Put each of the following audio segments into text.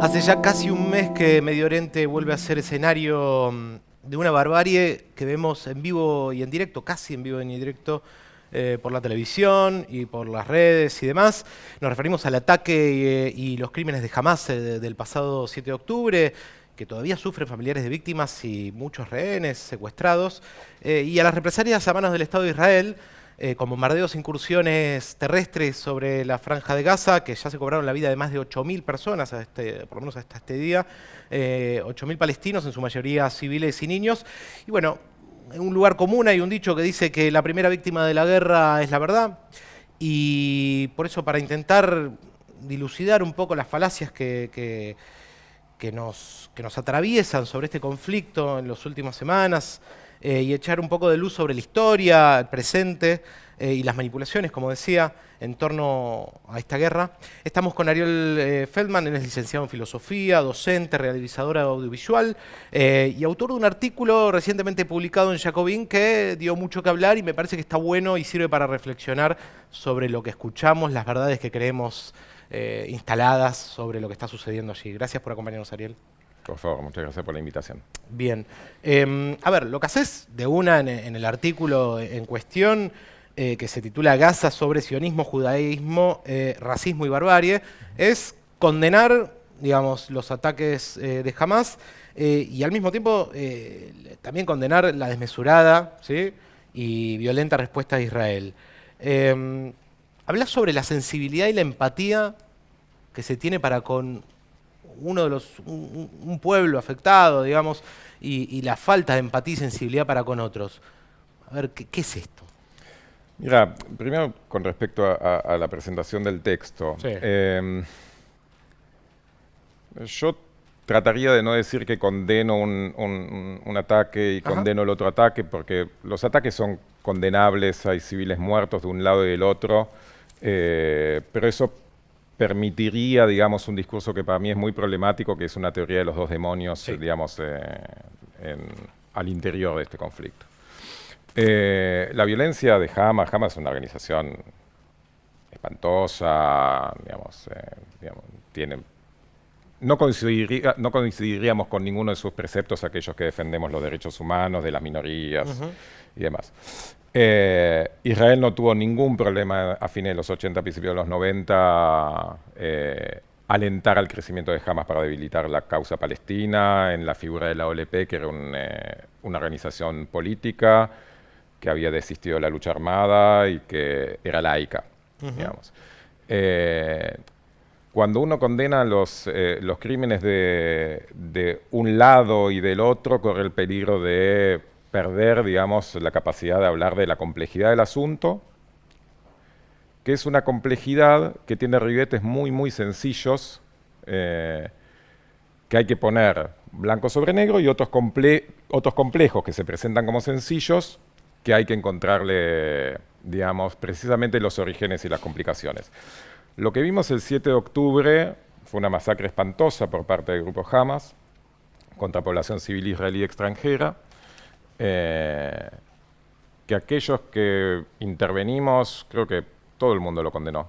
Hace ya casi un mes que Medio Oriente vuelve a ser escenario de una barbarie que vemos en vivo y en directo, casi en vivo y en directo, por la televisión y por las redes y demás. Nos referimos al ataque y los crímenes de Hamás del pasado 7 de octubre, que todavía sufren familiares de víctimas y muchos rehenes secuestrados, y a las represalias a manos del Estado de Israel, con bombardeos e incursiones terrestres sobre la Franja de Gaza, que ya se cobraron la vida de más de 8.000 personas, por lo menos hasta este día, 8.000 palestinos, en su mayoría civiles y niños. Y bueno, en un lugar común hay un dicho que dice que la primera víctima de la guerra es la verdad, y por eso, para intentar dilucidar un poco las falacias que nos atraviesan sobre este conflicto en las últimas semanas, y echar un poco de luz sobre la historia, el presente y las manipulaciones, como decía, en torno a esta guerra. Estamos con Ariel Feldman. Él es licenciado en filosofía, docente, realizador audiovisual y autor de un artículo recientemente publicado en Jacobin que dio mucho que hablar y me parece que está bueno y sirve para reflexionar sobre lo que escuchamos, las verdades que creemos instaladas sobre lo que está sucediendo allí. Gracias por acompañarnos, Ariel. Por favor, muchas gracias por la invitación. Bien. A ver, lo que haces de una en el artículo en cuestión, que se titula Gaza sobre sionismo, judaísmo, racismo y barbarie, es condenar, digamos, los ataques de Hamás y al mismo tiempo también condenar la desmesurada, ¿sí?, y violenta respuesta de Israel. Hablas sobre la sensibilidad y la empatía que se tiene para con uno de un pueblo afectado, digamos, y la falta de empatía y sensibilidad para con otros. A ver, ¿qué es esto? Mira, primero con respecto a la presentación del texto. Sí. Yo trataría de no decir que condeno un ataque y condeno el otro ataque, porque los ataques son condenables, hay civiles muertos de un lado y del otro, pero eso permitiría, digamos, un discurso que para mí es muy problemático, que es una teoría de los dos demonios, Sí. digamos, al interior de este conflicto. La violencia de Hamas es una organización espantosa, digamos, no coincidiríamos con ninguno de sus preceptos, aquellos que defendemos los derechos humanos de las minorías y demás. Israel no tuvo ningún problema a fines de los 80, principios de los 90, alentar al crecimiento de Hamas para debilitar la causa palestina, en la figura de la OLP, que era una organización política que había desistido de la lucha armada y que era laica, digamos. Cuando uno condena los crímenes de un lado y del otro, corre el peligro de perder, digamos, la capacidad de hablar de la complejidad del asunto, que es una complejidad que tiene ribetes muy, muy sencillos, que hay que poner blanco sobre negro, y otros complejos que se presentan como sencillos, que hay que encontrarle, digamos, precisamente los orígenes y las complicaciones. Lo que vimos el 7 de octubre fue una masacre espantosa por parte del grupo Hamas contra población civil israelí extranjera, que aquellos que intervenimos, creo que todo el mundo lo condenó,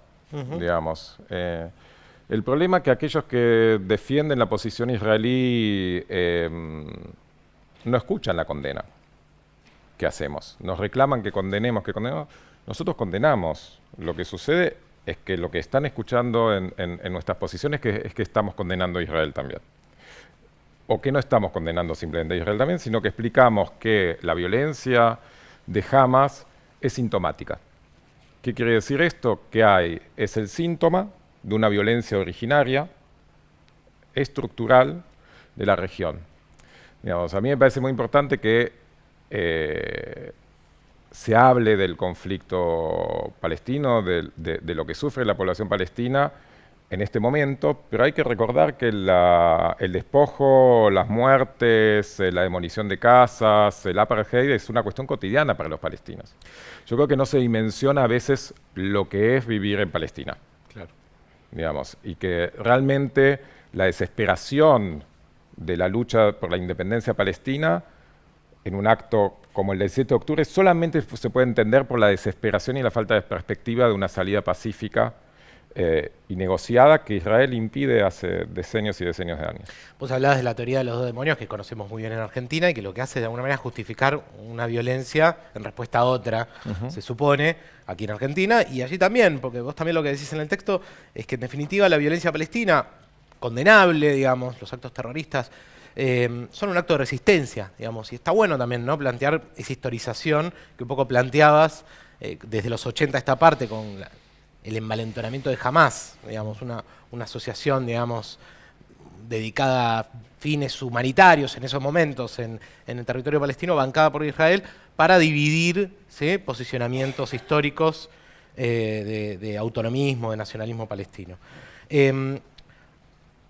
digamos. El problema es que aquellos que defienden la posición israelí no escuchan la condena que hacemos. Nos reclaman que condenemos, Nosotros condenamos. Lo que sucede es que lo que están escuchando en nuestras posiciones es que estamos condenando a Israel también. O que no estamos condenando simplemente a Israel también, sino que explicamos que la violencia de Hamas es sintomática. ¿Qué quiere decir esto? Que es el síntoma de una violencia originaria, estructural, de la región. Digamos, a mí me parece muy importante que se hable del conflicto palestino, de lo que sufre la población palestina en este momento, pero hay que recordar que el despojo, las muertes, la demolición de casas, el apartheid es una cuestión cotidiana para los palestinos. Yo creo que no se dimensiona a veces lo que es vivir en Palestina. Claro. Digamos, y que realmente la desesperación de la lucha por la independencia palestina en un acto como el del 7 de octubre solamente se puede entender por la desesperación y la falta de perspectiva de una salida pacífica y negociada que Israel impide hace decenios y decenios de años. Vos hablabas de la teoría de los dos demonios que conocemos muy bien en Argentina y que lo que hace de alguna manera es justificar una violencia en respuesta a otra, se supone, aquí en Argentina y allí también, porque vos también lo que decís en el texto es que en definitiva la violencia palestina, condenable, digamos, los actos terroristas, son un acto de resistencia, digamos, y está bueno también, ¿no?, plantear esa historización que un poco planteabas desde los 80 a esta parte con el envalentonamiento de Hamás, digamos, una asociación, digamos, dedicada a fines humanitarios en esos momentos en el territorio palestino, bancada por Israel, para dividir, ¿sí?, posicionamientos históricos de autonomismo, de nacionalismo palestino.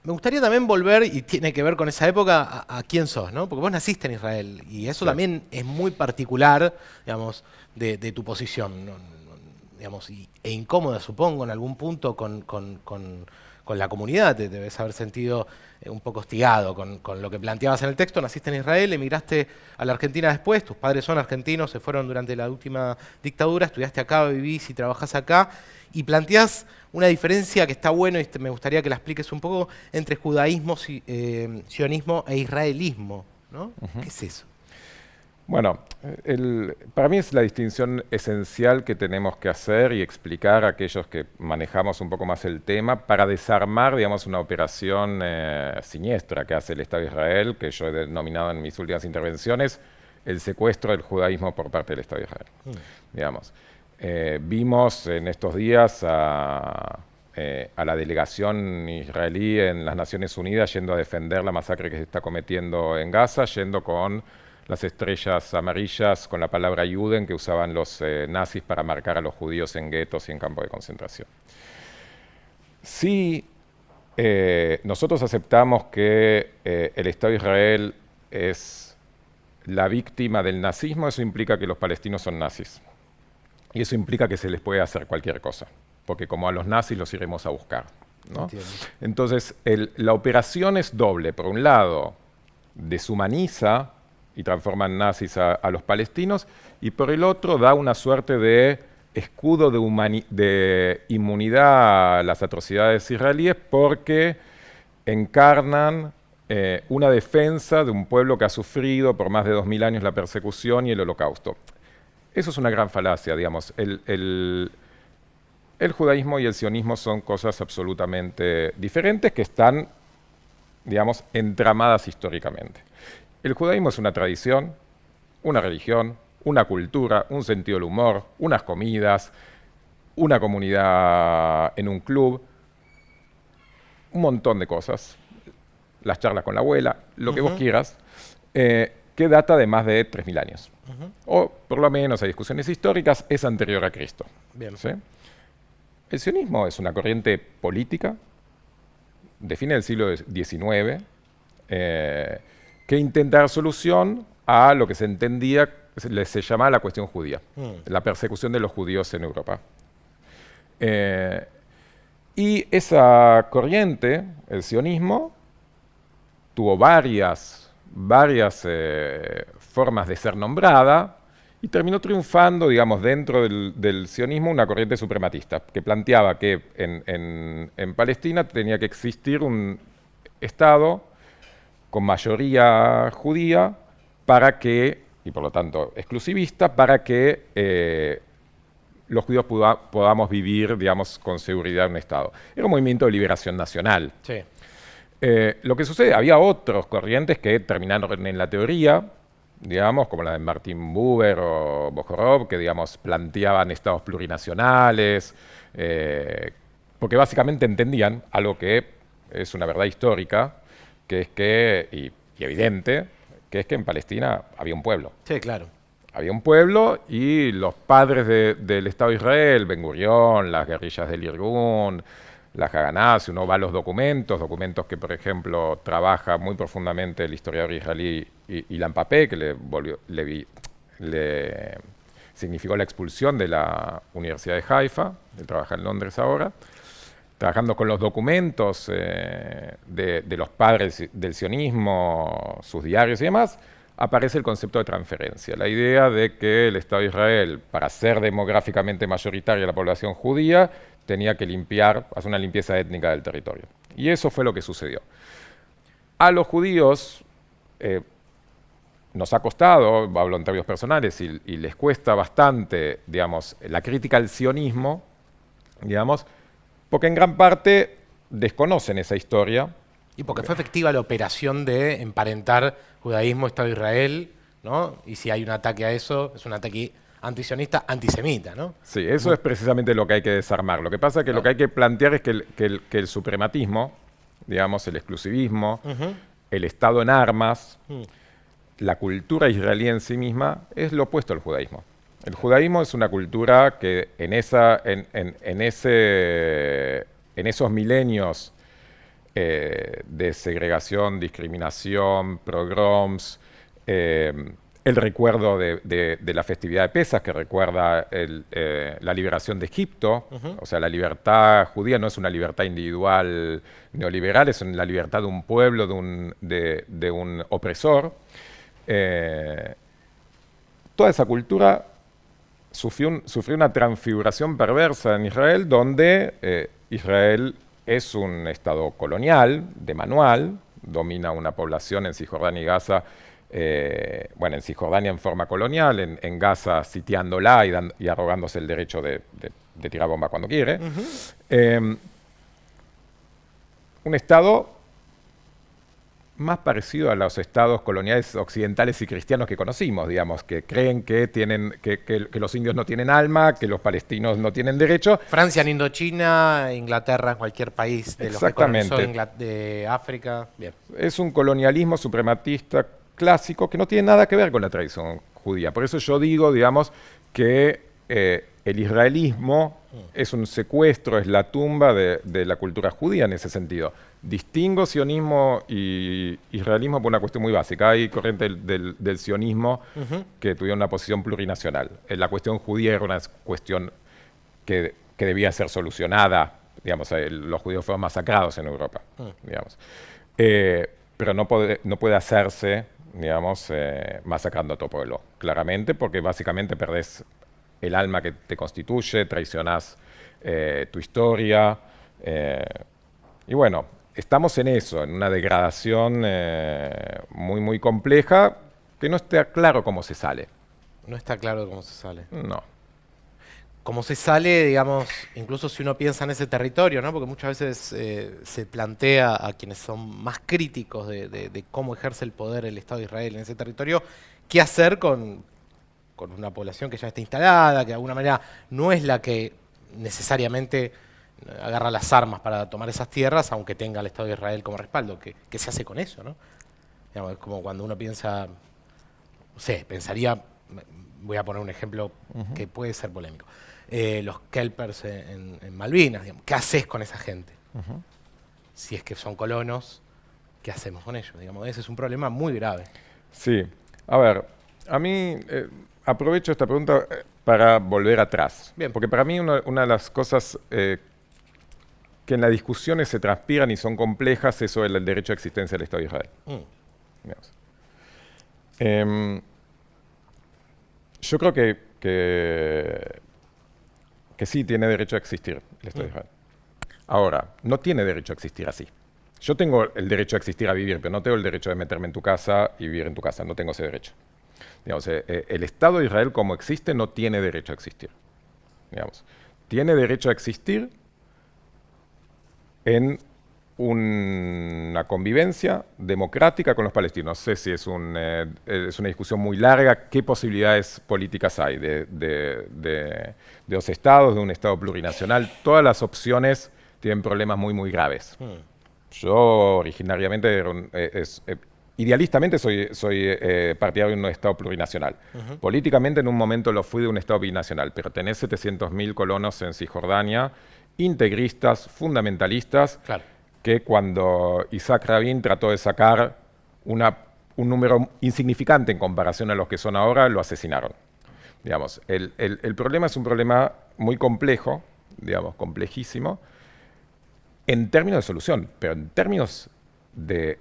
Me gustaría también volver, y tiene que ver con esa época, a quién sos, ¿no? Porque vos naciste en Israel y eso también es muy particular, digamos, de tu posición, ¿no? Digamos, e incómoda, supongo, en algún punto con la comunidad. Te debes haber sentido un poco hostigado con lo que planteabas en el texto. Naciste en Israel, emigraste a la Argentina después, tus padres son argentinos, se fueron durante la última dictadura, estudiaste acá, vivís y trabajás acá, y planteás una diferencia que está bueno y me gustaría que la expliques un poco entre judaísmo, sionismo e israelismo, ¿no? ¿Qué es eso? Bueno, para mí es la distinción esencial que tenemos que hacer y explicar a aquellos que manejamos un poco más el tema para desarmar, digamos, una operación siniestra que hace el Estado de Israel, que yo he denominado en mis últimas intervenciones el secuestro del judaísmo por parte del Estado de Israel. Digamos, vimos en estos días a la delegación israelí en las Naciones Unidas yendo a defender la masacre que se está cometiendo en Gaza, yendo con las estrellas amarillas con la palabra Juden que usaban los nazis para marcar a los judíos en guetos y en campos de concentración. Si nosotros aceptamos que el Estado de Israel es la víctima del nazismo, eso implica que los palestinos son nazis. Y eso implica que se les puede hacer cualquier cosa, porque como a los nazis los iremos a buscar, ¿no? Entonces, la operación es doble. Por un lado, deshumaniza y transforman nazis a los palestinos, y por el otro da una suerte de escudo de inmunidad a las atrocidades israelíes porque encarnan una defensa de un pueblo que ha sufrido por más de 2000 años la persecución y el holocausto. Eso es una gran falacia, digamos. El judaísmo y el sionismo son cosas absolutamente diferentes que están, digamos, entramadas históricamente. El judaísmo es una tradición, una religión, una cultura, un sentido del humor, unas comidas, una comunidad en un club, un montón de cosas, las charlas con la abuela, lo que vos quieras, que data de más de 3000 años. O por lo menos hay discusiones históricas, es anterior a Cristo. Bien. ¿Sí? El sionismo es una corriente política de fines del siglo XIX, que intenta dar solución a lo que se entendía, se llamaba la cuestión judía, la persecución de los judíos en Europa. Y esa corriente, el sionismo, tuvo varias formas de ser nombrada y terminó triunfando, digamos, dentro del sionismo una corriente suprematista que planteaba que en Palestina tenía que existir un Estado con mayoría judía para que, y por lo tanto exclusivista, para que los judíos podamos vivir, digamos, con seguridad en un Estado. Era un movimiento de liberación nacional. Sí. Lo que sucede, había otros corrientes que terminaron en la teoría, digamos, como la de Martin Buber o Bojorov, que, digamos, planteaban estados plurinacionales, porque básicamente entendían algo que es una verdad histórica, que es que, y evidente, que es que en Palestina había un pueblo. Sí, claro. Había un pueblo y los padres del Estado de Israel, Ben Gurión, las guerrillas del Irgun, la Haganah, si uno va a los documentos que, por ejemplo, trabaja muy profundamente el historiador israelí Ilan Papé, que le significó la expulsión de la Universidad de Haifa, él trabaja en Londres ahora, trabajando con los documentos de los padres del sionismo, sus diarios y demás, aparece el concepto de transferencia, la idea de que el Estado de Israel, para ser demográficamente mayoritaria la población judía, tenía que hacer una limpieza étnica del territorio. Y eso fue lo que sucedió. A los judíos nos ha costado, hablo en términos personales, y les cuesta bastante, digamos, la crítica al sionismo, digamos, porque en gran parte desconocen esa historia. Y porque fue efectiva la operación de emparentar judaísmo, Estado de Israel, ¿no? Y si hay un ataque a eso, es un ataque antisionista, antisemita, ¿no? Sí, eso es precisamente lo que hay que desarmar. Lo que pasa es que lo que hay que plantear es que el suprematismo, digamos, el exclusivismo, el Estado en armas, la cultura israelí en sí misma, es lo opuesto al judaísmo. El judaísmo es una cultura que en esos milenios de segregación, discriminación, pogroms, el recuerdo de la festividad de Pesach, que recuerda la liberación de Egipto. O sea, la libertad judía no es una libertad individual neoliberal, es la libertad de un pueblo, de un opresor. Toda esa cultura sufrió una transfiguración perversa en Israel, donde Israel es un estado colonial, de manual, domina una población en Cisjordania y Gaza, bueno, en Cisjordania en forma colonial, en Gaza sitiándola y arrogándose el derecho de tirar bomba cuando quiere. Un estado más parecido a los estados coloniales occidentales y cristianos que conocimos, digamos, que creen que los indios no tienen alma, que los palestinos no tienen derecho. Francia en Indochina, Inglaterra en cualquier país de los que colonizó de África. Bien. Es un colonialismo suprematista clásico que no tiene nada que ver con la tradición judía. Por eso yo digo, digamos, que el israelismo es un secuestro, es la tumba de la cultura judía en ese sentido. Distingo sionismo y israelismo por una cuestión muy básica. Hay corrientes del sionismo que tuvieron una posición plurinacional. La cuestión judía era una cuestión que debía ser solucionada. Digamos, los judíos fueron masacrados en Europa, digamos. Pero no puede hacerse, digamos, masacrando a todo pueblo, claramente, porque básicamente perdés el alma que te constituye, traicionás tu historia. Y bueno, estamos en eso, en una degradación muy, muy compleja, que no está claro cómo se sale. No está claro cómo se sale. No. Cómo se sale, digamos, incluso si uno piensa en ese territorio, ¿no? Porque muchas veces se plantea a quienes son más críticos de cómo ejerce el poder el Estado de Israel en ese territorio, qué hacer con una población que ya está instalada, que de alguna manera no es la que necesariamente agarra las armas para tomar esas tierras, aunque tenga el Estado de Israel como respaldo. ¿Qué se hace con eso, no? Digamos, es como cuando uno piensa, no sé, pensaría, voy a poner un ejemplo que puede ser polémico, los kelpers en Malvinas, digamos, ¿qué haces con esa gente? Si es que son colonos, ¿qué hacemos con ellos? Digamos, ese es un problema muy grave. Sí, a ver, a mí aprovecho esta pregunta para volver atrás. Bien. Porque para mí una de las cosas que en las discusiones se transpiran y son complejas es sobre el derecho a existencia del Estado de Israel. Yo creo que sí tiene derecho a existir el Estado de Israel. Ahora, no tiene derecho a existir así. Yo tengo el derecho a existir, a vivir, pero no tengo el derecho de meterme en tu casa y vivir en tu casa. No tengo ese derecho. Digamos, el Estado de Israel como existe no tiene derecho a existir. Digamos, tiene derecho a existir en una convivencia democrática con los palestinos. No sé si es una discusión muy larga, qué posibilidades políticas hay de dos estados, de un estado plurinacional. Todas las opciones tienen problemas muy, muy graves. Yo originariamente, idealistamente soy partidario de un estado plurinacional. Políticamente en un momento lo fui de un estado binacional, pero tenés 700.000 colonos en Cisjordania, integristas, fundamentalistas, Claro. que cuando Isaac Rabin trató de sacar un número insignificante en comparación a los que son ahora, lo asesinaron. Digamos, el problema es un problema muy complejo, digamos, complejísimo, en términos de solución, pero en términos de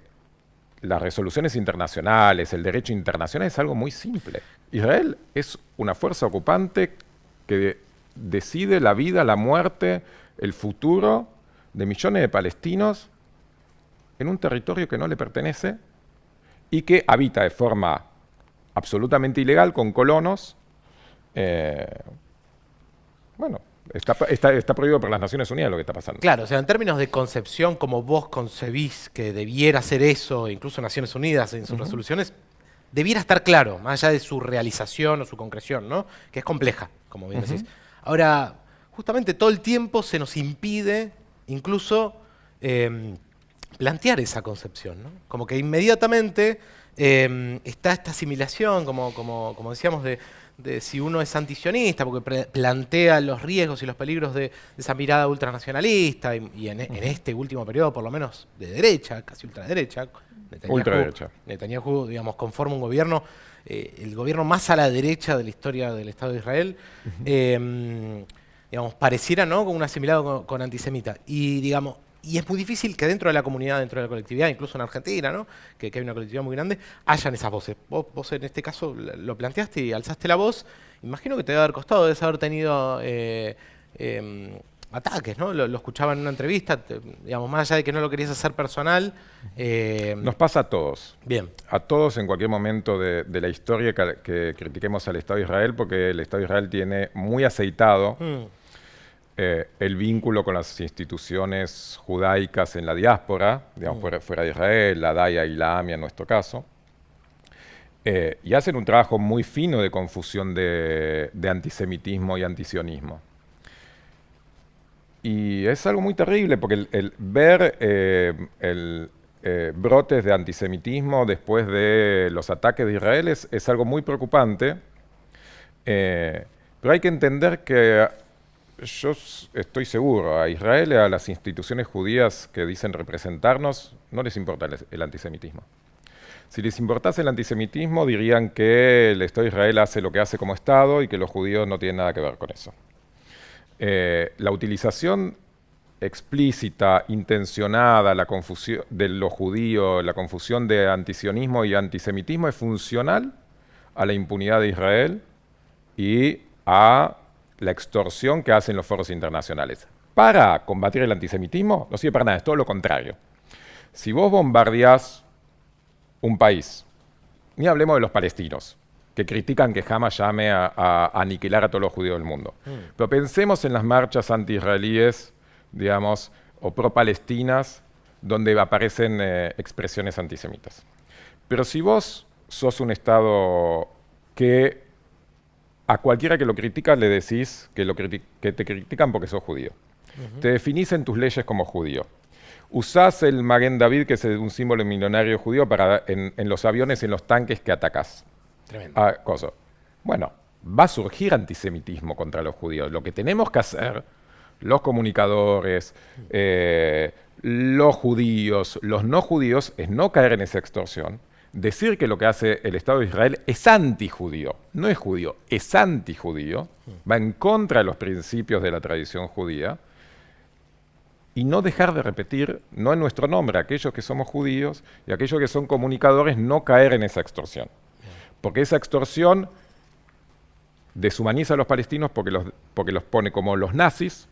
las resoluciones internacionales, el derecho internacional es algo muy simple. Israel es una fuerza ocupante que decide la vida, la muerte, el futuro de millones de palestinos en un territorio que no le pertenece y que habita de forma absolutamente ilegal con colonos. Bueno, está prohibido por las Naciones Unidas lo que está pasando. Claro, o sea, en términos de concepción, como vos concebís que debiera ser eso, incluso Naciones Unidas en sus resoluciones, debiera estar claro, más allá de su realización o su concreción, ¿no? Que es compleja, como bien decís. Ahora, justamente todo el tiempo se nos impide incluso plantear esa concepción, ¿no? Como que inmediatamente está esta asimilación, como decíamos, de si uno es antisionista, porque plantea los riesgos y los peligros de esa mirada ultranacionalista, y en este último periodo, por lo menos, de derecha, casi ultraderecha. Netanyahu, digamos, conforma un gobierno, el gobierno más a la derecha de la historia del Estado de Israel, digamos, pareciera, ¿no?, como un asimilado con antisemita. Y, digamos, y es muy difícil que dentro de la comunidad, dentro de la colectividad, incluso en Argentina, ¿no?, que hay una colectividad muy grande, hayan esas voces. Vos en este caso lo planteaste y alzaste la voz. Imagino que te debe haber costado, debes haber tenido ataques, ¿no? Lo escuchaba en una entrevista, digamos, más allá de que no lo querías hacer personal. Nos pasa a todos. Bien. A todos en cualquier momento de la historia que critiquemos al Estado de Israel, porque el Estado de Israel tiene muy aceitado el vínculo con las instituciones judaicas en la diáspora, digamos, fuera de Israel, la DAIA y la AMIA en nuestro caso, y hacen un trabajo muy fino de confusión de antisemitismo y antisionismo. Y es algo muy terrible, porque el ver brotes de antisemitismo después de los ataques de Israel es algo muy preocupante, pero hay que entender que yo estoy seguro, a Israel y a las instituciones judías que dicen representarnos, no les importa el antisemitismo. Si les importase el antisemitismo, dirían que el Estado de Israel hace lo que hace como Estado y que los judíos no tienen nada que ver con eso. La utilización explícita, intencionada, la confusión de los judíos, la confusión de antisionismo y antisemitismo es funcional a la impunidad de Israel y a la extorsión que hacen los foros internacionales. Para combatir el antisemitismo no sirve para nada, es todo lo contrario. Si vos bombardeás un país, ni hablemos de los palestinos, que critican que Hamas llame a aniquilar a todos los judíos del mundo. Pero pensemos en las marchas anti-israelíes, digamos, o pro-palestinas, donde aparecen expresiones antisemitas. Pero si vos sos un Estado que a cualquiera que lo critica le decís que te critican porque sos judío. Te definís en tus leyes como judío. Usás el Maguen David, que es un símbolo milenario judío, en los aviones y en los tanques que atacás. Tremendo. Bueno, va a surgir antisemitismo contra los judíos. Lo que tenemos que hacer, los comunicadores, los judíos, los no judíos, es no caer en esa extorsión. Decir que lo que hace el Estado de Israel es antijudío, no es judío, es antijudío, va en contra de los principios de la tradición judía, y no dejar de repetir, no en nuestro nombre, aquellos que somos judíos y aquellos que son comunicadores, no caer en esa extorsión. Porque esa extorsión deshumaniza a los palestinos porque los pone como los nazis,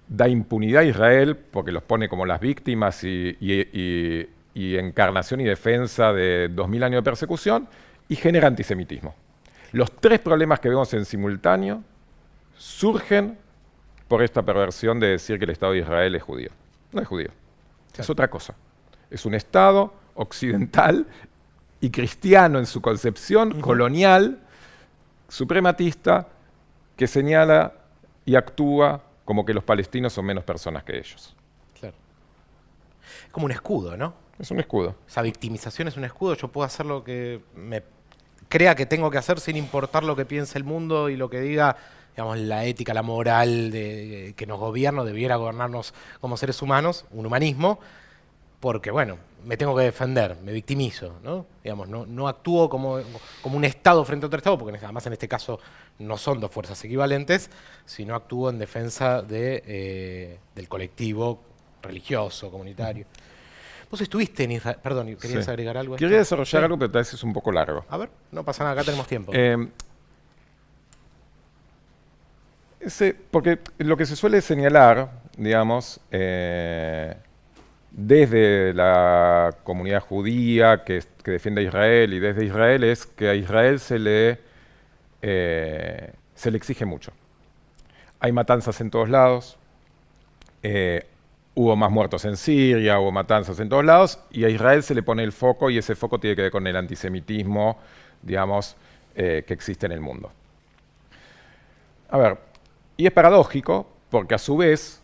da impunidad a Israel porque los pone como las víctimas y encarnación y defensa de 2000 años de persecución, y genera antisemitismo. Los tres problemas que vemos en simultáneo surgen por esta perversión de decir que el Estado de Israel es judío. No es judío, es otra cosa. Es un Estado occidental y cristiano en su concepción, colonial, suprematista, que señala y actúa como que los palestinos son menos personas que ellos. Claro. Es como un escudo, ¿no? Es un escudo. Esa victimización es un escudo. Yo puedo hacer lo que me crea que tengo que hacer sin importar lo que piense el mundo y lo que diga, digamos, la ética, la moral que nos gobierna, debiera gobernarnos como seres humanos, un humanismo, porque, bueno, me tengo que defender, me victimizo, ¿no? Digamos, no actúo como un Estado frente a otro Estado, porque además en este caso no son dos fuerzas equivalentes, sino actúo en defensa del colectivo religioso, comunitario. Vos estuviste en Israel, perdón, ¿querías agregar algo? Quería desarrollar algo, pero tal vez es un poco largo. A ver, no pasa nada, acá tenemos tiempo. Porque lo que se suele señalar, digamos, desde la comunidad judía que defiende a Israel y desde Israel es que a Israel se le exige mucho. Hay matanzas en todos lados, hubo más muertos en Siria, hubo matanzas en todos lados, y a Israel se le pone el foco, y ese foco tiene que ver con el antisemitismo, digamos, que existe en el mundo. A ver, y es paradójico, porque a su vez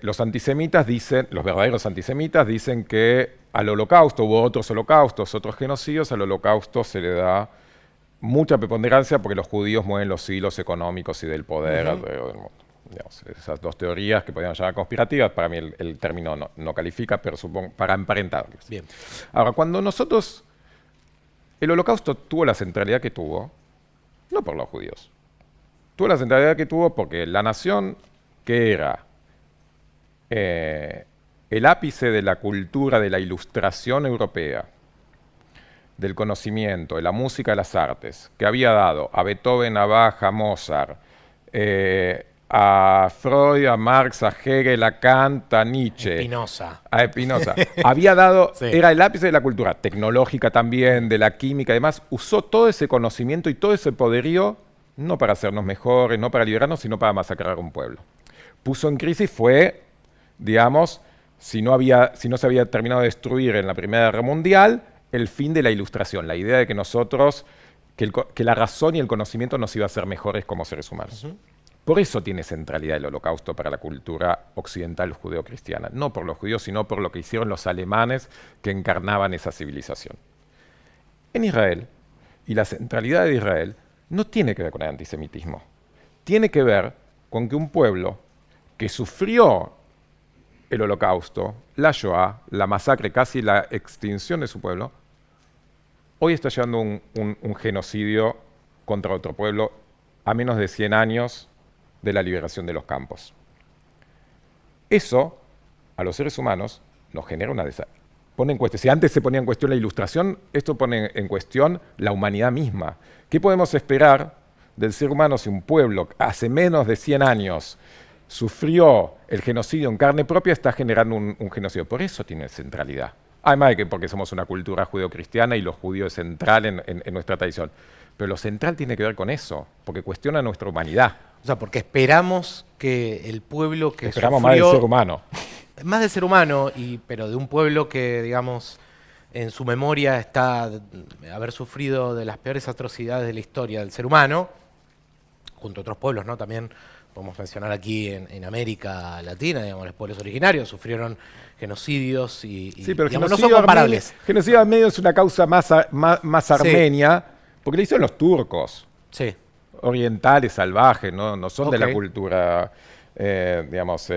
los antisemitas dicen, los verdaderos antisemitas dicen que al holocausto, hubo otros holocaustos, otros genocidios, al holocausto se le da mucha preponderancia porque los judíos mueven los hilos económicos y del poder alrededor del mundo. Digamos, esas dos teorías que podríamos llamar conspirativas, para mí el término no califica, pero supongo para emparentarlos. Bien. Ahora, cuando nosotros, el holocausto tuvo la centralidad que tuvo, no por los judíos, tuvo la centralidad que tuvo porque la nación que era el ápice de la cultura, de la ilustración europea, del conocimiento, de la música, de las artes, que había dado a Beethoven, a Bach, a Mozart, a Freud, a Marx, a Hegel, a Kant, a Nietzsche. Spinoza. A Spinoza. Había dado, Sí. Era el ápice de la cultura tecnológica también, de la química y demás. Usó todo ese conocimiento y todo ese poderío, no para hacernos mejores, no para liberarnos, sino para masacrar a un pueblo. Puso en crisis fue, digamos, si no se había terminado de destruir en la Primera Guerra Mundial, el fin de la ilustración, la idea de que nosotros, que la razón y el conocimiento nos iba a hacer mejores como seres humanos. Por eso tiene centralidad el holocausto para la cultura occidental judeocristiana. No por los judíos, sino por lo que hicieron los alemanes que encarnaban esa civilización. En Israel, y la centralidad de Israel, no tiene que ver con el antisemitismo. Tiene que ver con que un pueblo que sufrió el holocausto, la Shoah, la masacre, casi la extinción de su pueblo, hoy está llevando un genocidio contra otro pueblo a menos de 100 años de la liberación de los campos. Eso, a los seres humanos, nos genera una pone en cuestión. Si antes se ponía en cuestión la ilustración, esto pone en cuestión la humanidad misma. ¿Qué podemos esperar del ser humano si un pueblo hace menos de 100 años sufrió el genocidio en carne propia, está generando un genocidio? Por eso tiene centralidad. Además de que porque somos una cultura judeocristiana y lo judío es central en nuestra tradición. Pero lo central tiene que ver con eso, porque cuestiona nuestra humanidad. O sea, porque esperamos que el pueblo que Esperamos sufrió, más del ser humano. más del ser humano, pero de un pueblo que, digamos, en su memoria está haber sufrido de las peores atrocidades de la historia del ser humano, junto a otros pueblos, ¿no? También podemos mencionar aquí en América Latina, digamos, los pueblos originarios sufrieron genocidios y Sí, pero digamos, no son comparables. Genocidio armenio es una causa más armenia, porque le hicieron los turcos. Sí. Orientales, salvajes, no son de la Ok. cultura, digamos.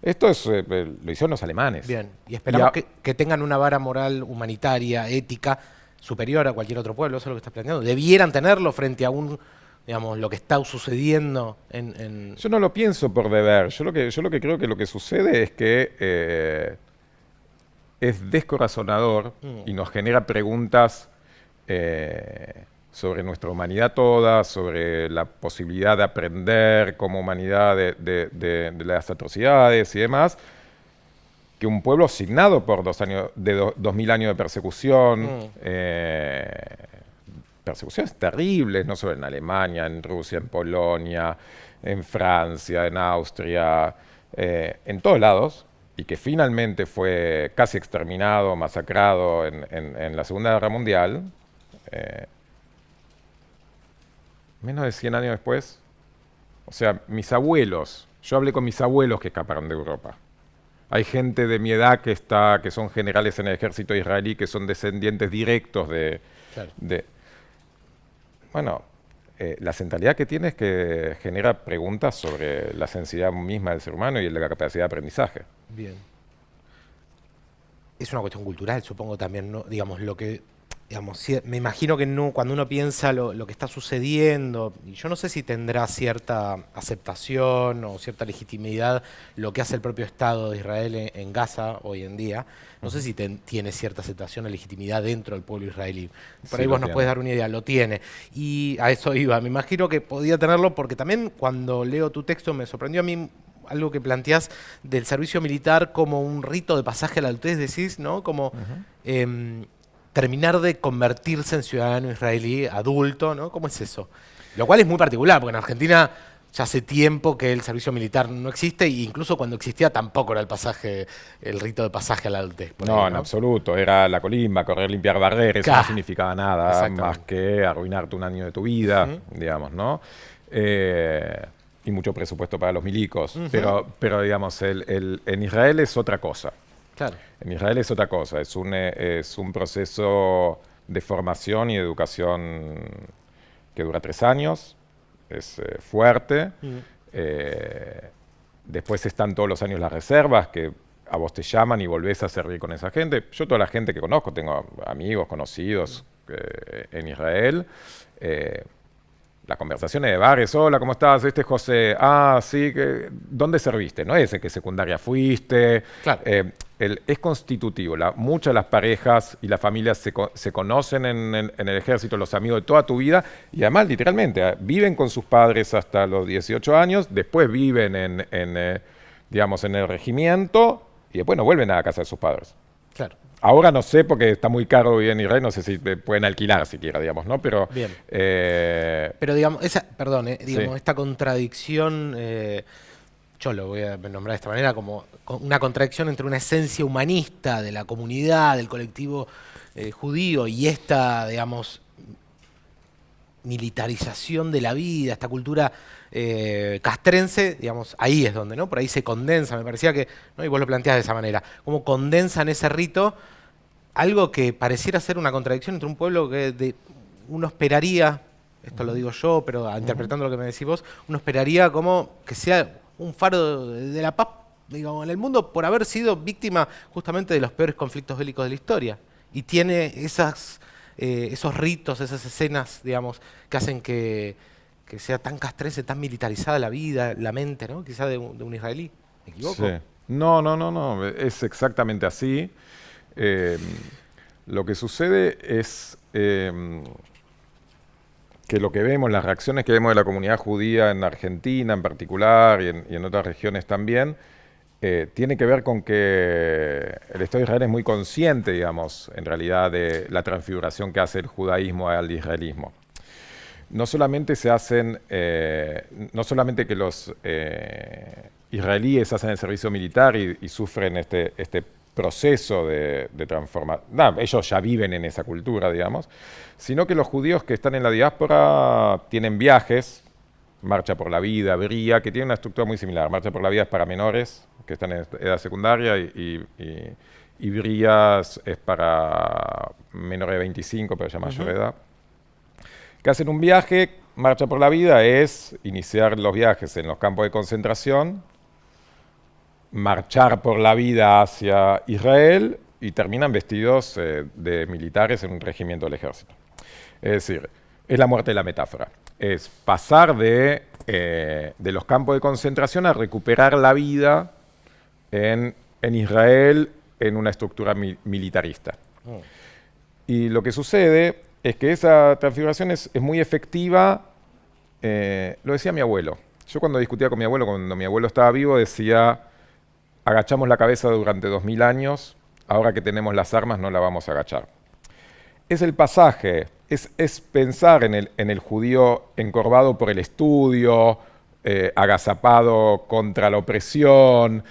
Esto lo hicieron los alemanes. Bien. Y esperamos Y que tengan una vara moral, humanitaria, ética, superior a cualquier otro pueblo, eso es lo que estás planteando. Debieran tenerlo frente a digamos, lo que está sucediendo en... Yo no lo pienso por deber. Yo lo que creo que lo que sucede es que es descorazonador y nos genera preguntas sobre nuestra humanidad toda, sobre la posibilidad de aprender como humanidad de las atrocidades y demás, que un pueblo signado por 2000 años de persecución, persecuciones terribles, no solo en Alemania, en Rusia, en Polonia, en Francia, en Austria, en todos lados, y que finalmente fue casi exterminado, masacrado en la Segunda Guerra Mundial, menos de 100 años después. O sea, mis abuelos, yo hablé con mis abuelos que escaparon de Europa. Hay gente de mi edad que son generales en el ejército israelí, que son descendientes directos Claro. Bueno, la centralidad que tiene es que genera preguntas sobre la sensibilidad misma del ser humano y la capacidad de aprendizaje. Bien. Es una cuestión cultural, supongo también, ¿no? Digamos, lo que... Digamos, me imagino que cuando uno piensa lo que está sucediendo, y yo no sé si tendrá cierta aceptación o cierta legitimidad lo que hace el propio Estado de Israel en Gaza hoy en día, no sé si tiene cierta aceptación o legitimidad dentro del pueblo israelí. Por Sí, ahí lo vos nos tiene. puedes dar una idea, lo tiene. Y a eso iba, me imagino que podía tenerlo porque también cuando leo tu texto me sorprendió a mí algo que planteás del servicio militar como un rito de pasaje a la adultez, decís, ¿no? Como terminar de convertirse en ciudadano israelí adulto, ¿no? ¿Cómo es eso? Lo cual es muy particular, porque en Argentina ya hace tiempo que el servicio militar no existe, e incluso cuando existía tampoco era el rito de pasaje a la adultez. No, ahí, en absoluto. Era la colimba, correr, limpiar, barrer. Eso no significaba nada más que arruinarte un año de tu vida, digamos, ¿no? Y mucho presupuesto para los milicos. Pero digamos, en Israel es otra cosa. Claro. En Israel es otra cosa. Es un proceso de formación y educación que dura 3 años. Es fuerte. Después están todos los años las reservas, que a vos te llaman y volvés a servir con esa gente. Yo toda la gente que conozco, tengo amigos, conocidos en Israel. La conversación es de bares. Hola, ¿cómo estás? Este es José. Ah, sí. ¿Dónde serviste? No es en qué secundaria fuiste. Claro. Es constitutivo. Muchas de las parejas y las familias se conocen en el ejército, los amigos de toda tu vida. Y además, literalmente, viven con sus padres hasta los 18 años. Después viven digamos, en el regimiento. Y después no vuelven a la casa de sus padres. Claro. Ahora no sé, porque está muy caro vivir en Israel, no sé si pueden alquilar siquiera, digamos, ¿no? Pero, bien. Pero digamos, digamos, esta contradicción, yo lo voy a nombrar de esta manera, como una contradicción entre una esencia humanista de la comunidad, del colectivo judío, y esta, digamos, militarización de la vida, esta cultura castrense, digamos, ahí es donde, ¿no? Por ahí se condensa, me parecía que, ¿no? Y vos lo planteás de esa manera, como condensa en ese rito algo que pareciera ser una contradicción entre un pueblo que uno esperaría, esto lo digo yo, pero interpretando lo que me decís vos, uno esperaría como que sea un faro de la paz, digamos, en el mundo por haber sido víctima justamente de los peores conflictos bélicos de la historia. Y tiene esos ritos, esas escenas, digamos, que hacen que sea tan castrense, tan militarizada la vida, la mente, ¿no? Quizá de un israelí. ¿Me equivoco? Sí. No. Es exactamente así. Lo que sucede es que lo que vemos, las reacciones que vemos de la comunidad judía en Argentina en particular y en otras regiones también, tiene que ver con que el Estado de Israel es muy consciente, digamos, en realidad, de la transfiguración que hace el judaísmo al israelismo. No solamente no solamente que los israelíes hacen el servicio militar y sufren este proceso de transformación, ellos ya viven en esa cultura, digamos, sino que los judíos que están en la diáspora tienen viajes, Marcha por la Vida, Bría, que tienen una estructura muy similar. Marcha por la Vida es para menores que están en edad secundaria y Bría es para menores de 25, pero ya mayor edad. Que hacen un viaje. Marcha por la Vida es iniciar los viajes en los campos de concentración, marchar por la vida hacia Israel y terminan vestidos de militares en un regimiento del ejército. Es decir, es la muerte de la metáfora. Es pasar de los campos de concentración a recuperar la vida en Israel en una estructura militarista. Y lo que sucede es que esa transfiguración es muy efectiva. Lo decía mi abuelo. Yo cuando discutía con mi abuelo, cuando mi abuelo estaba vivo, decía: agachamos la cabeza durante 2000 años, ahora que tenemos las armas no la vamos a agachar. Es el pasaje, es pensar en el judío encorvado por el estudio, agazapado contra la opresión,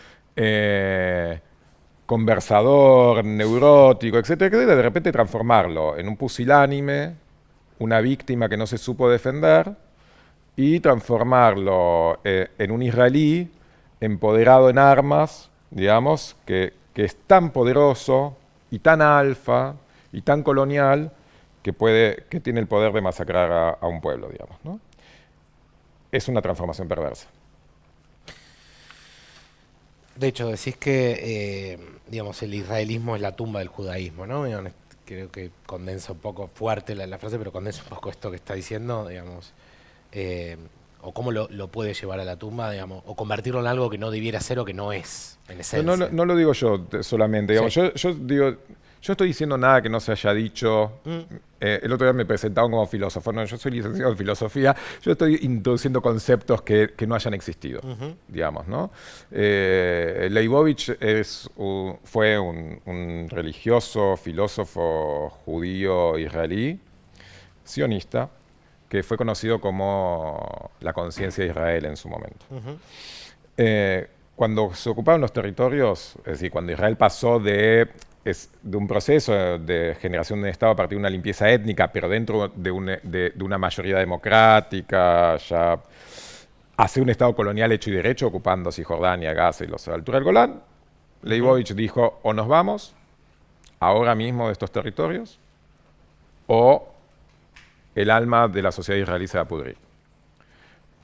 conversador, neurótico, etcétera, etcétera, de repente transformarlo en un pusilánime, una víctima que no se supo defender, y transformarlo en un israelí empoderado en armas, digamos, que es tan poderoso y tan alfa y tan colonial que tiene el poder de masacrar a un pueblo, digamos, ¿no? Es una transformación perversa. De hecho, decís que digamos, el israelismo es la tumba del judaísmo, ¿no? Creo que condensa un poco fuerte la frase, pero condensa un poco esto que está diciendo, digamos. O cómo lo puede llevar a la tumba, digamos, o convertirlo en algo que no debiera ser o que no es, en esencia. No lo digo yo solamente, digamos. Sí. Yo digo, Yo estoy diciendo nada que no se haya dicho. El otro día me presentaron como filósofo. No, yo soy licenciado en filosofía. Yo estoy introduciendo conceptos que no hayan existido, digamos, ¿no? Leibovich fue un religioso, filósofo judío israelí, sionista, que fue conocido como la conciencia de Israel en su momento. Cuando se ocuparon los territorios, es decir, cuando Israel pasó de un proceso de generación de un Estado a partir de una limpieza étnica, pero dentro de una mayoría democrática, ya hacer un Estado colonial hecho y derecho, ocupando Cisjordania, Gaza y la altura del Golán, Leibovich dijo, o nos vamos ahora mismo de estos territorios, o el alma de la sociedad israelí se va a pudrir.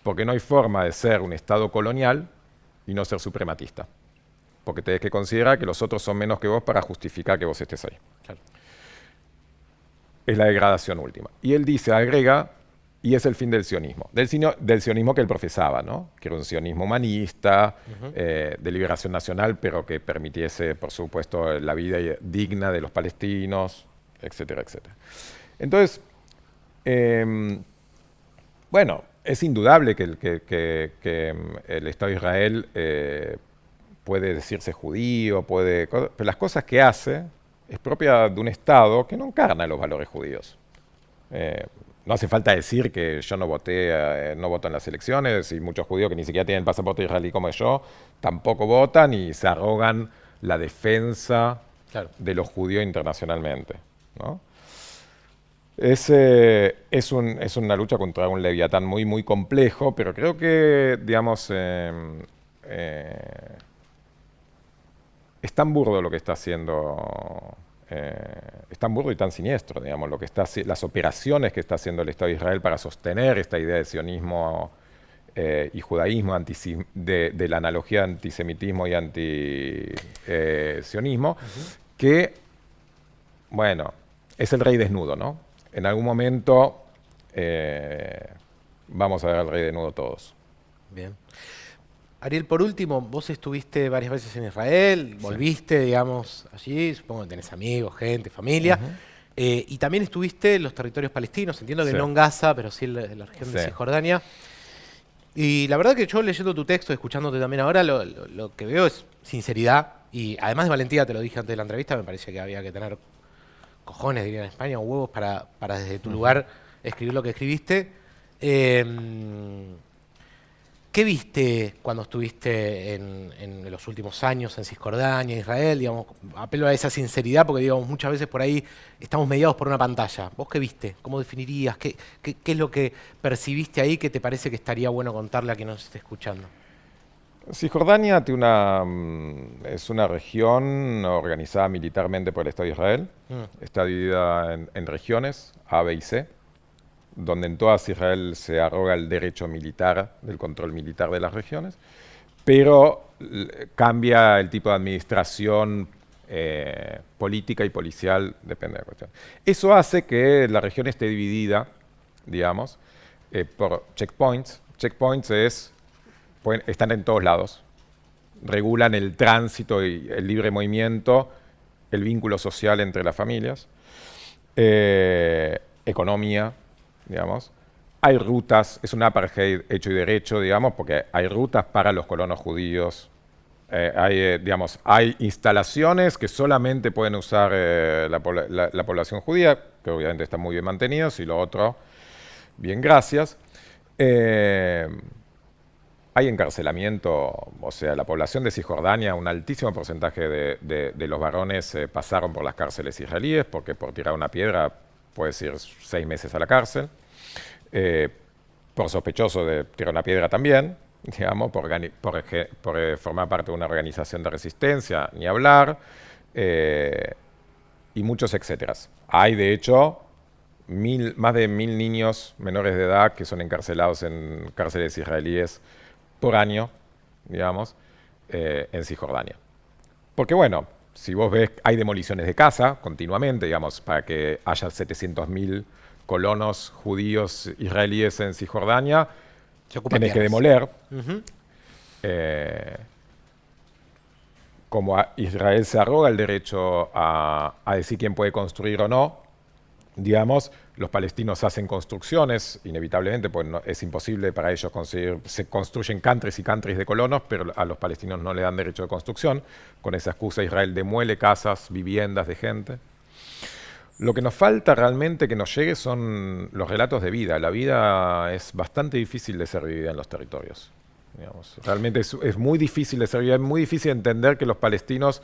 Porque no hay forma de ser un Estado colonial y no ser suprematista. Porque tenés que considerar que los otros son menos que vos para justificar que vos estés ahí. Claro. Es la degradación última. Y él dice, agrega, y es el fin del sionismo. Del sionismo que él profesaba, ¿no? Que era un sionismo humanista, de liberación nacional, pero que permitiese, por supuesto, la vida digna de los palestinos, etcétera, etcétera. Entonces, bueno, es indudable que el Estado de Israel puede decirse judío, pero las cosas que hace es propia de un Estado que no encarna los valores judíos. No hace falta decir que yo no voto en las elecciones, y muchos judíos que ni siquiera tienen pasaporte israelí como yo tampoco votan y se arrogan la defensa de los judíos internacionalmente, ¿no? Es una lucha contra un leviatán muy, muy complejo, pero creo que, digamos, es tan burdo lo que está haciendo, es tan burdo y tan siniestro, digamos, las operaciones que está haciendo el Estado de Israel para sostener esta idea de sionismo y judaísmo, de la analogía de antisemitismo y anti-sionismo, que, bueno, es el rey desnudo, ¿no? En algún momento vamos a ver al rey desnudo todos. Bien. Ariel, por último, vos estuviste varias veces en Israel, volviste, digamos, allí, supongo que tenés amigos, gente, familia, y también estuviste en los territorios palestinos, entiendo que no en Gaza, pero sí en la región de Cisjordania. Y la verdad que yo leyendo tu texto, escuchándote también ahora, lo que veo es sinceridad, y además de valentía, te lo dije antes de la entrevista, me parecía que había que tener cojones, dirían en España, o huevos para desde tu lugar escribir lo que escribiste. ¿Qué viste cuando estuviste en los últimos años en Cisjordania, Israel? Digamos, apelo a esa sinceridad porque digamos, muchas veces por ahí estamos mediados por una pantalla. ¿Vos qué viste? ¿Cómo definirías? ¿Qué es lo que percibiste ahí que te parece que estaría bueno contarle a quien nos esté escuchando? Cisjordania es una región organizada militarmente por el Estado de Israel. Está dividida en regiones, A, B y C, donde en todas Israel se arroga el derecho militar, del control militar de las regiones, pero cambia el tipo de administración política y policial, depende de la cuestión. Eso hace que la región esté dividida, digamos, por checkpoints. Checkpoints están en todos lados, regulan el tránsito y el libre movimiento, el vínculo social entre las familias, economía, digamos. Hay rutas, es un apartheid hecho y derecho, digamos, porque hay rutas para los colonos judíos. Hay instalaciones que solamente pueden usar la población judía, que obviamente están muy bien mantenidos, y lo otro, bien, gracias. Hay encarcelamiento, o sea, la población de Cisjordania, un altísimo porcentaje de los varones pasaron por las cárceles israelíes, porque por tirar una piedra puedes ir 6 meses a la cárcel. Por sospechoso de tirar una piedra también, digamos, por formar parte de una organización de resistencia, ni hablar, y muchos etcéteras. Hay, de hecho, más de 1000 niños menores de edad que son encarcelados en cárceles israelíes por año, digamos, en Cisjordania. Porque, bueno, si vos ves, hay demoliciones de casa continuamente, digamos, para que haya 700.000 colonos judíos israelíes en Cisjordania, tenés que demoler. como Israel se arroga el derecho a decir quién puede construir o no, digamos, los palestinos hacen construcciones, inevitablemente, pues es imposible para ellos conseguir, se construyen countries y countries de colonos, pero a los palestinos no le dan derecho de construcción. Con esa excusa Israel demuele casas, viviendas de gente. Lo que nos falta realmente que nos llegue son los relatos de vida. La vida es bastante difícil de ser vivida en los territorios. Digamos. Realmente es muy difícil de ser vivida, es muy difícil entender que los palestinos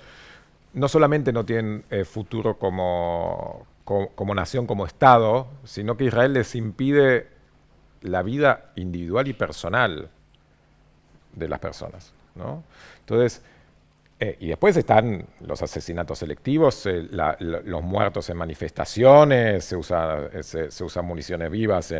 no solamente no tienen futuro como nación, como Estado, sino que Israel les impide la vida individual y personal de las personas, ¿no? Entonces, y después están los asesinatos selectivos, los muertos en manifestaciones, se usan municiones vivas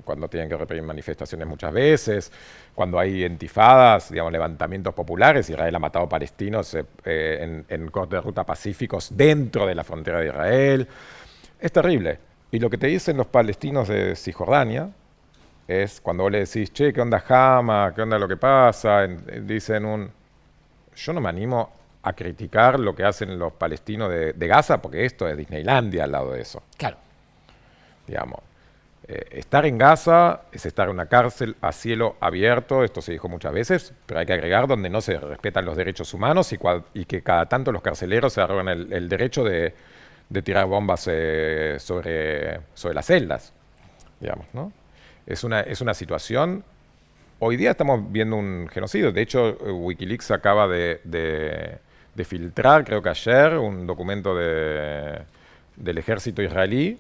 cuando tienen que reprimir manifestaciones muchas veces, cuando hay intifadas, digamos, levantamientos populares. Israel ha matado palestinos en cortes de ruta pacíficos dentro de la frontera de Israel. Es terrible. Y lo que te dicen los palestinos de Cisjordania es, cuando vos le decís, che, ¿qué onda Hama? ¿Qué onda lo que pasa? Dicen yo no me animo a criticar lo que hacen los palestinos de Gaza, porque esto es Disneylandia al lado de eso. Claro. Digamos, estar en Gaza es estar en una cárcel a cielo abierto, esto se dijo muchas veces, pero hay que agregar donde no se respetan los derechos humanos y que cada tanto los carceleros se arrogan el derecho de tirar bombas sobre las celdas, digamos, ¿no? Es una situación. Hoy día estamos viendo un genocidio. De hecho, Wikileaks acaba de filtrar, creo que ayer, un documento del ejército israelí.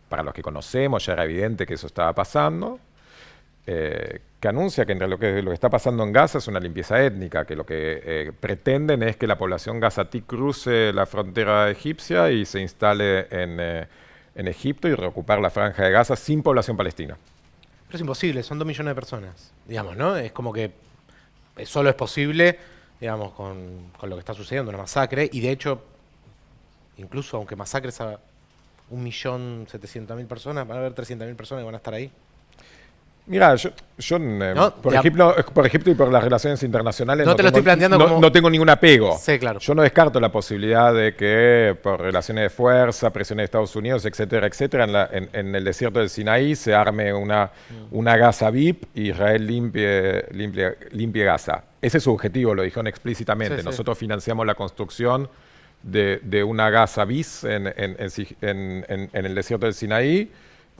Para los que conocemos, ya era evidente que eso estaba pasando. Que anuncia que lo que está pasando en Gaza es una limpieza étnica, que lo que pretenden es que la población gazatí cruce la frontera egipcia y se instale en Egipto y reocupar la franja de Gaza sin población palestina. Pero es imposible, son 2 millones de personas, digamos, ¿no? Es como que solo es posible, digamos, con lo que está sucediendo, una masacre, y de hecho, incluso aunque masacres a 1.700.000 personas, van a haber 300.000 personas que van a estar ahí. Mira, ¿no? por Egipto y por las relaciones internacionales no te lo estoy planteando como... no tengo ningún apego. Sí, claro. Yo no descarto la posibilidad de que por relaciones de fuerza, presiones de Estados Unidos, etcétera, etcétera, en el desierto del Sinaí se arme una Gaza VIP y Israel limpie Gaza. Ese es su objetivo, lo dijeron explícitamente. Sí, nosotros financiamos la construcción de una Gaza bis en el desierto del Sinaí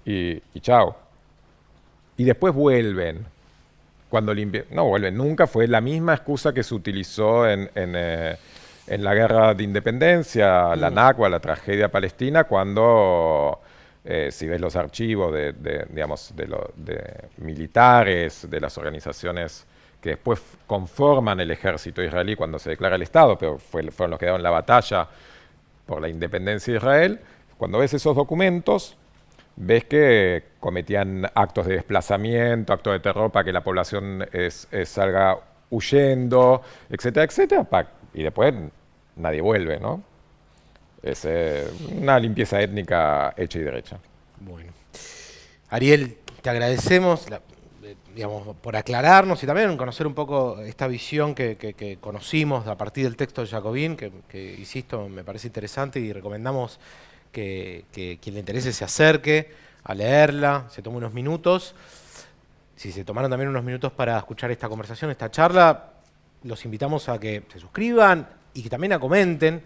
y chao. Y después vuelven. Cuando no vuelven nunca, fue la misma excusa que se utilizó en la guerra de independencia, la Nakba, la tragedia palestina, cuando, si ves los archivos de militares, de las organizaciones que después conforman el ejército israelí cuando se declara el Estado, pero fueron los que daban la batalla por la independencia de Israel, cuando ves esos documentos, ves que cometían actos de desplazamiento, actos de terror para que la población salga huyendo, etcétera, etcétera, y después nadie vuelve, ¿no? Es una limpieza étnica hecha y derecha. Bueno. Ariel, te agradecemos digamos, por aclararnos y también conocer un poco esta visión que conocimos a partir del texto de Jacobin, que insisto, me parece interesante y recomendamos que quien le interese se acerque a leerla, se tome unos minutos. Si se tomaron también unos minutos para escuchar esta conversación, esta charla, los invitamos a que se suscriban y que también comenten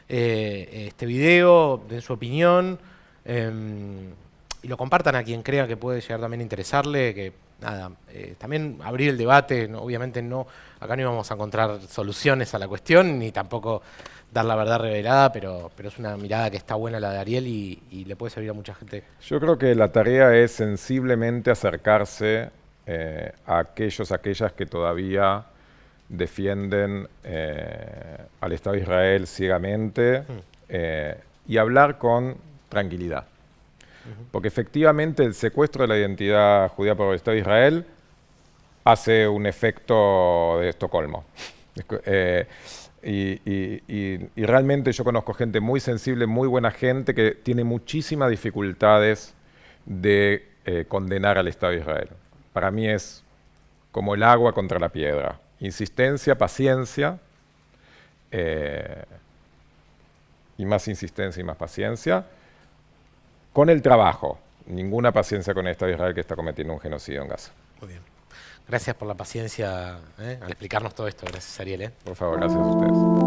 este video, den su opinión y lo compartan a quien crea que puede llegar también a interesarle, que nada, también abrir el debate. ¿no? Obviamente acá no íbamos a encontrar soluciones a la cuestión, ni tampoco dar la verdad revelada, pero es una mirada que está buena la de Ariel y le puede servir a mucha gente. Yo creo que la tarea es sensiblemente acercarse a aquellas que todavía defienden al Estado de Israel ciegamente y hablar con tranquilidad. Porque efectivamente el secuestro de la identidad judía por el Estado de Israel hace un efecto de Estocolmo. Y realmente yo conozco gente muy sensible, muy buena gente, que tiene muchísimas dificultades de condenar al Estado de Israel. Para mí es como el agua contra la piedra. insistencia, paciencia, y más insistencia y más paciencia, con el trabajo. Ninguna paciencia con el Estado de Israel que está cometiendo un genocidio en Gaza. Muy bien. Gracias por la paciencia al explicarnos todo esto. Gracias, Ariel. Por favor, gracias a ustedes.